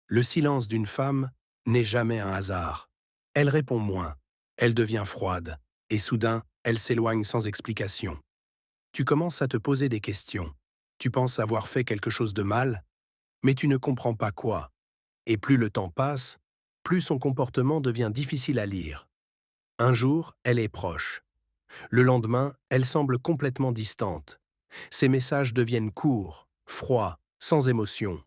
Le silence d'une femme n'est jamais un hasard. Elle répond moins, elle devient froide, et soudain, elle s'éloigne sans explication. Tu commences à te poser des questions. Tu penses avoir fait quelque chose de mal, mais tu ne comprends pas quoi. Et plus le temps passe, plus son comportement devient difficile à lire. Un jour, elle est proche. Le lendemain, elle semble complètement distante. Ses messages deviennent courts, froids, sans émotion.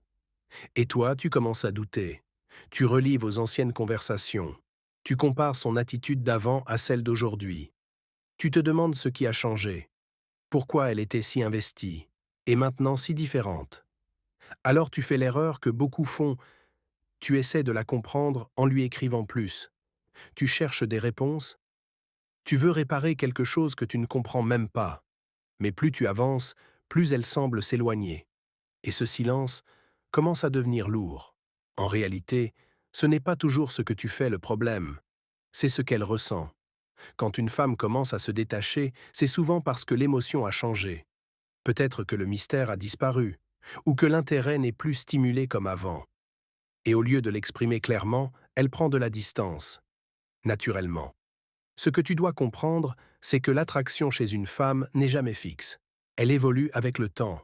Et toi, tu commences à douter. Tu relis vos anciennes conversations. Tu compares son attitude d'avant à celle d'aujourd'hui. Tu te demandes ce qui a changé. Pourquoi elle était si investie et maintenant si différente. Alors tu fais l'erreur que beaucoup font. Tu essaies de la comprendre en lui écrivant plus. Tu cherches des réponses. Tu veux réparer quelque chose que tu ne comprends même pas. Mais plus tu avances, plus elle semble s'éloigner. Et ce silence commence à devenir lourd. En réalité, ce n'est pas toujours ce que tu fais le problème, c'est ce qu'elle ressent. Quand une femme commence à se détacher, c'est souvent parce que l'émotion a changé. Peut-être que le mystère a disparu, ou que l'intérêt n'est plus stimulé comme avant. Et au lieu de l'exprimer clairement, elle prend de la distance, naturellement. Ce que tu dois comprendre, c'est que l'attraction chez une femme n'est jamais fixe. Elle évolue avec le temps,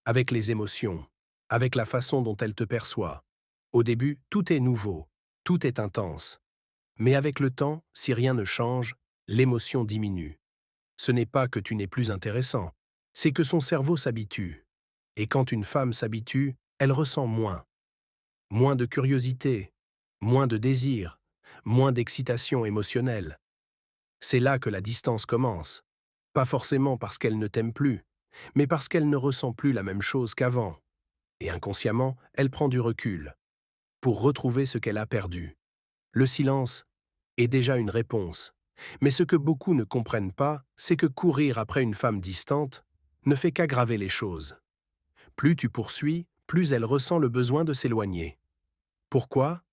avec les émotions, avec la façon dont elle te perçoit. Au début, tout est nouveau, tout est intense. Mais avec le temps, si rien ne change, l'émotion diminue. Ce n'est pas que tu n'es plus intéressant, c'est que son cerveau s'habitue. Et quand une femme s'habitue, elle ressent moins. Moins de curiosité, moins de désir, moins d'excitation émotionnelle. C'est là que la distance commence. Pas forcément parce qu'elle ne t'aime plus, mais parce qu'elle ne ressent plus la même chose qu'avant. Et inconsciemment, elle prend du recul pour retrouver ce qu'elle a perdu. Le silence est déjà une réponse. Mais ce que beaucoup ne comprennent pas, c'est que courir après une femme distante ne fait qu'aggraver les choses. Plus tu poursuis, plus elle ressent le besoin de s'éloigner. Pourquoi?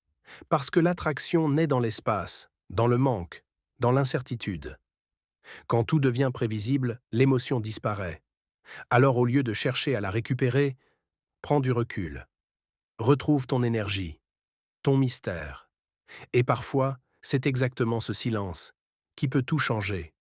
Parce que l'attraction naît dans l'espace, dans le manque, dans l'incertitude. Quand tout devient prévisible, l'émotion disparaît. Alors au lieu de chercher à la récupérer, prends du recul. Retrouve ton énergie, ton mystère. Et parfois, c'est exactement ce silence qui peut tout changer.